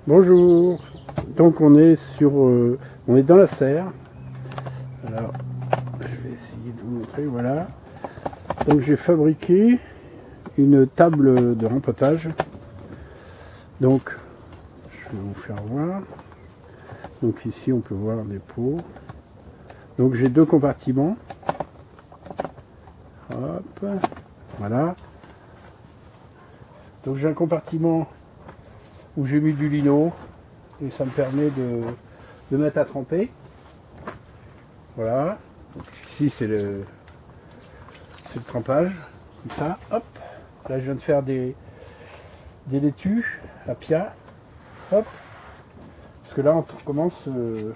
Bonjour. Donc on est on est dans la serre. Alors je vais essayer de vous montrer. Voilà. Donc j'ai fabriqué une table de rempotage. Donc je vais vous faire voir. Donc ici on peut voir des pots. Donc j'ai deux compartiments. Hop. Voilà. Donc j'ai un compartiment où j'ai mis du lino et ça me permet de mettre à tremper. Voilà. Donc ici c'est le trempage. Comme ça. Hop. Là je viens de faire des laitues à pia. Hop. Parce que là on commence, le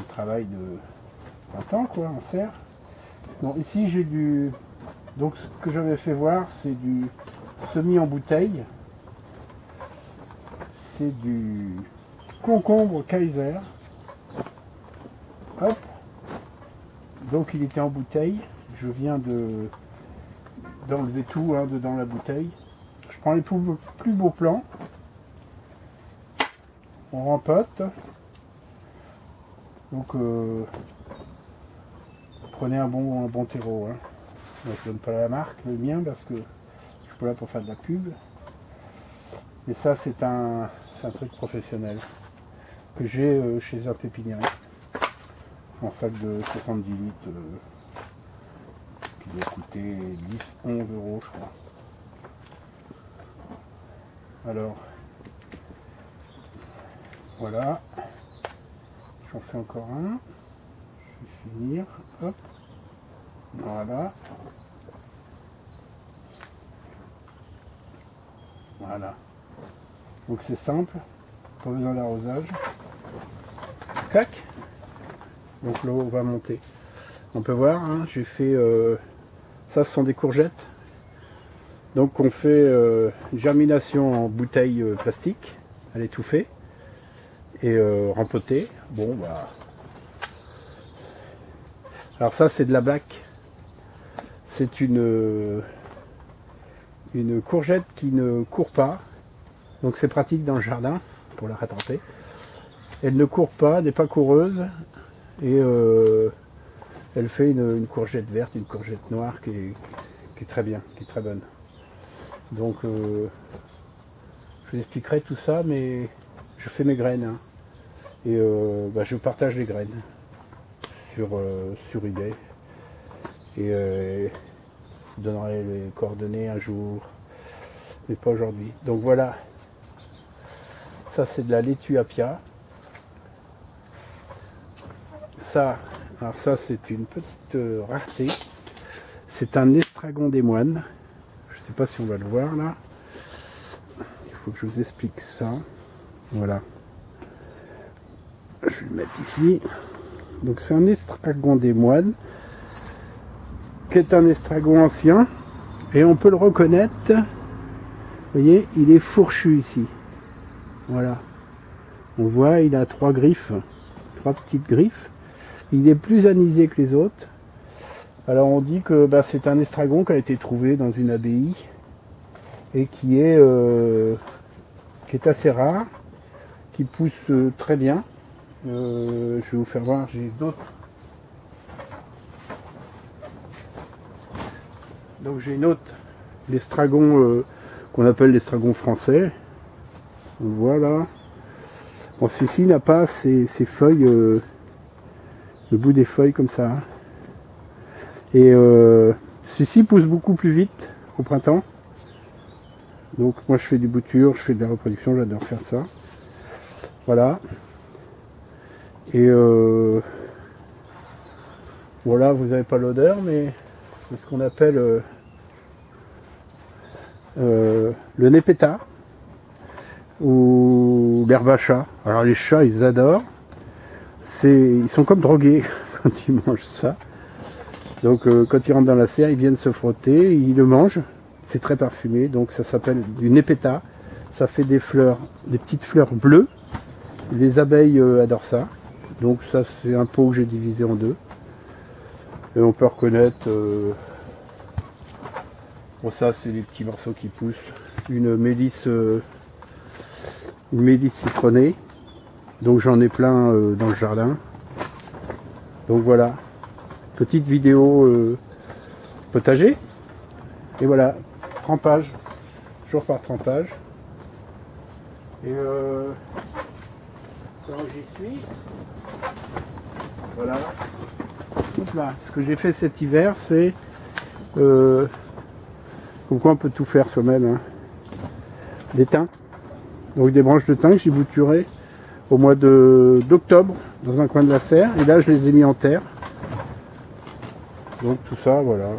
travail de printemps quoi, en serre. Bon, ici j'ai du. Donc ce que j'avais fait voir, c'est du semi en bouteille. C'est du concombre Kaiser. Hop. Donc il était en bouteille. Je viens d'enlever tout dedans la bouteille. Je prends les plus beaux plants. On rempote. Donc prenez un bon terreau. Je ne donne pas la marque, le mien, parce que je suis pas là pour faire de la pub. Mais ça, c'est un truc professionnel que j'ai chez un pépiniériste. En sac de 70 litres qui doit coûter 10-11 euros, je crois. Alors, voilà. J'en fais encore un. Je vais finir. Hop. Voilà. Voilà. Donc c'est simple, pas besoin d'arrosage. Clac. Donc l'eau va monter. On peut voir, j'ai fait... ça, ce sont des courgettes. Donc on fait germination en bouteille plastique, à l'étouffer. Et rempoter. Bon, bah... Alors ça, c'est de la black. C'est une courgette qui ne court pas. Donc c'est pratique dans le jardin pour la rattraper. Elle ne court pas, n'est pas coureuse. Et elle fait une courgette verte, une courgette noire qui est très bien, qui est très bonne. Donc je vous expliquerai tout ça, mais je fais mes graines. Et je partage les graines sur eBay. Et je vous donnerai les coordonnées un jour, mais pas aujourd'hui. Donc voilà, ça c'est de la laitue à pia. Ça, alors ça c'est une petite rareté. C'est un estragon des moines. Je ne sais pas si on va le voir là. Il faut que je vous explique ça. Voilà. Je vais le mettre ici. Donc c'est un estragon des moines, qui est un estragon ancien. Et on peut le reconnaître. Vous voyez, il est fourchu ici. Voilà. On voit, il a trois griffes. Trois petites griffes. Il est plus anisé que les autres. Alors on dit que c'est un estragon qui a été trouvé dans une abbaye et qui est assez rare, qui pousse très bien. Je vais vous faire voir, j'ai d'autres. Donc j'ai une autre, l'estragon qu'on appelle l'estragon français. Voilà. Bon, celui-ci n'a pas ses feuilles, le bout des feuilles comme ça. Et celui-ci pousse beaucoup plus vite au printemps. Donc moi je fais des boutures, je fais de la reproduction, j'adore faire ça. Voilà. Et voilà, vous n'avez pas l'odeur, mais c'est ce qu'on appelle le népeta ou l'herbe à chat. Alors les chats ils adorent. Ils sont comme drogués quand ils mangent ça. Donc quand ils rentrent dans la serre, ils viennent se frotter, ils le mangent. C'est très parfumé, donc ça s'appelle du népeta. Ça fait des fleurs, des petites fleurs bleues. Les abeilles adorent ça. Donc ça c'est un pot que j'ai divisé en deux. Et on peut reconnaître... bon ça c'est les petits morceaux qui poussent. Une mélisse une mélisse citronnée. Donc j'en ai plein dans le jardin. Donc voilà, petite vidéo potager. Et voilà, trempage, jour par trempage. Et quand j'y suis, voilà. Hop là. Ce que j'ai fait cet hiver, c'est comme quoi on peut tout faire soi-même. Hein. Des thym, donc des branches de thym que j'ai bouturées au mois d'octobre dans un coin de la serre. Et là, je les ai mis en terre. Donc tout ça, voilà.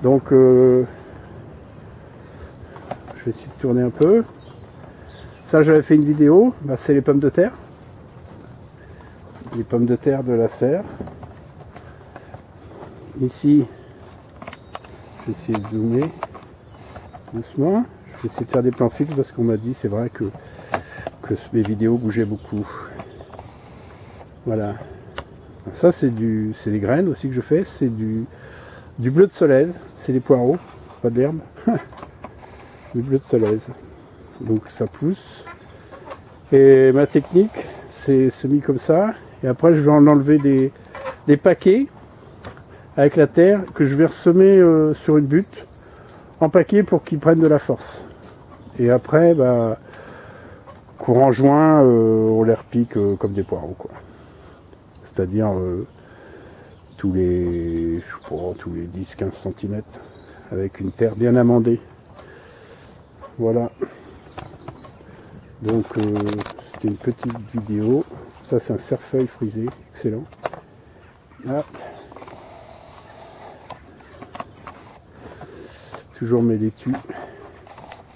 Donc je vais essayer de tourner un peu. Ça, j'avais fait une vidéo. Bah, c'est les pommes de terre. Les pommes de terre de la serre. Ici, je vais essayer de zoomer doucement. Je vais essayer de faire des plans fixes parce qu'on m'a dit, c'est vrai que mes vidéos bougeaient beaucoup. Voilà. Ça, c'est des graines aussi que je fais. C'est du bleu de Solèze. C'est des poireaux, pas d'herbe. Du bleu de Solèze. Donc ça pousse. Et ma technique, c'est semis comme ça. Et après, je vais en enlever des paquets avec la terre que je vais ressemer sur une butte en paquet pour qu'ils prennent de la force. Et après, bah, courant juin, on les repique comme des poireaux, quoi. C'est-à-dire tous les 10-15 cm avec une terre bien amendée. Voilà. Donc c'était une petite vidéo. Ça, c'est un cerfeuil frisé, excellent. Ah. Toujours mes laitues.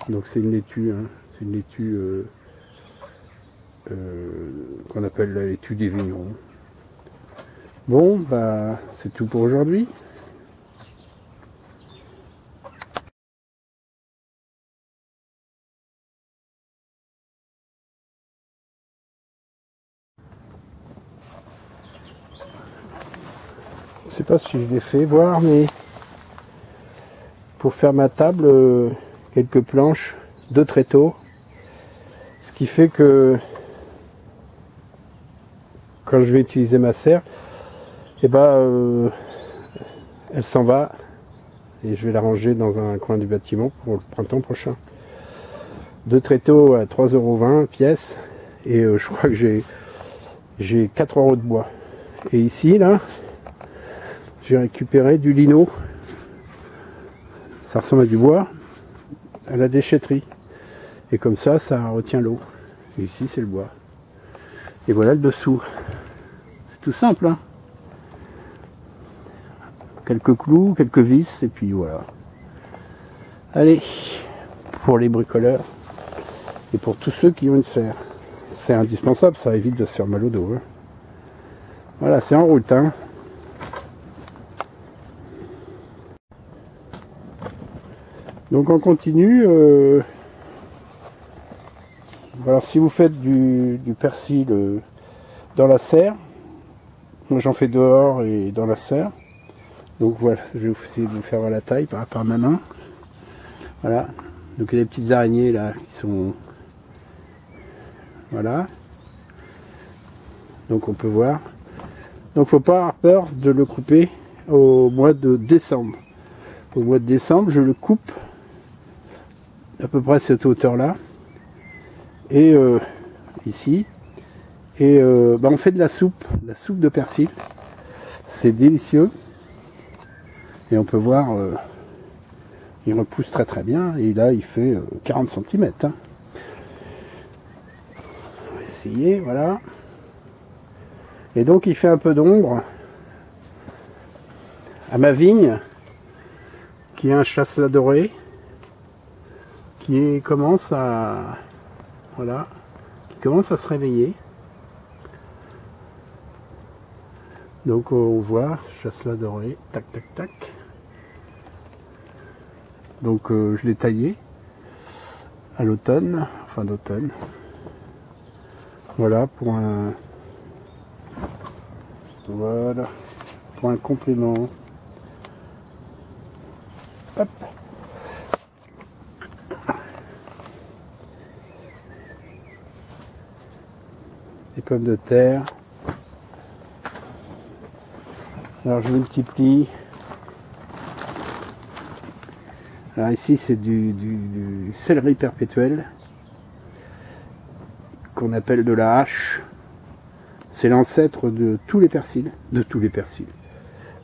Donc c'est une laitue, hein. C'est une laitue qu'on appelle la laitue des vignerons. Bon, bah c'est tout pour aujourd'hui. Je sais pas si je l'ai fait voir, mais pour faire ma table, quelques planches, 2 tréteaux, ce qui fait que quand je vais utiliser ma serre, et ben elle s'en va et je vais la ranger dans un coin du bâtiment pour le printemps prochain. 2 tréteaux à 3,20 € pièce et je crois que j'ai 4 € de bois. Et ici là, j'ai récupéré du lino. Ça ressemble à du bois, à la déchetterie. Et comme ça retient l'eau. Et ici, c'est le bois. Et voilà le dessous. C'est tout simple, hein. Quelques clous, quelques vis, et puis voilà. Allez, pour les bricoleurs, et pour tous ceux qui ont une serre. C'est indispensable, ça évite de se faire mal au dos. Hein. Voilà, c'est en route, hein. Donc on continue. Alors si vous faites du persil dans la serre, moi j'en fais dehors et dans la serre. Donc voilà, je vais essayer de vous faire la taille par ma main. Voilà. Donc il y a des petites araignées là qui sont. Voilà. Donc on peut voir. Donc faut pas avoir peur de le couper au mois de décembre. Au mois de décembre, je le coupe à peu près à cette hauteur là et ici et bah on fait de la soupe de persil, c'est délicieux et on peut voir il repousse très très bien et là il fait 40 cm hein. On va essayer, voilà, et donc il fait un peu d'ombre à ma vigne qui est un chasselas doré qui commence à se réveiller. Donc on voit chasselas doré, tac tac tac. Donc je l'ai taillé à l'automne, fin d'automne. Voilà pour un complément. Hop. les pommes de terre. Alors je multiplie. Alors ici c'est du céleri perpétuel qu'on appelle de la hache. C'est l'ancêtre de tous les persils,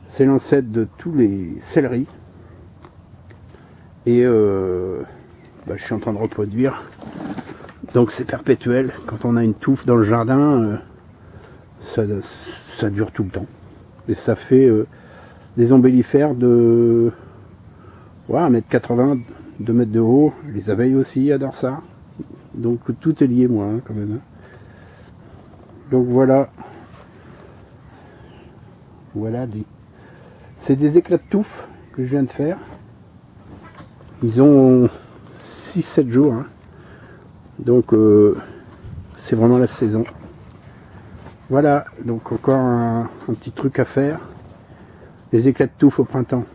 C'est l'ancêtre de tous les céleris. Et je suis en train de reproduire. Donc c'est perpétuel. Quand on a une touffe dans le jardin, ça dure tout le temps. Et ça fait des ombellifères de 1,80 m, 2 mètres de haut. Les abeilles aussi adorent ça. Donc tout est lié, moi, hein, quand même. Donc voilà. C'est des éclats de touffe que je viens de faire. Ils ont 6-7 jours. Hein. Donc c'est vraiment la saison. Voilà, donc encore un petit truc à faire. Les éclats de touffe au printemps.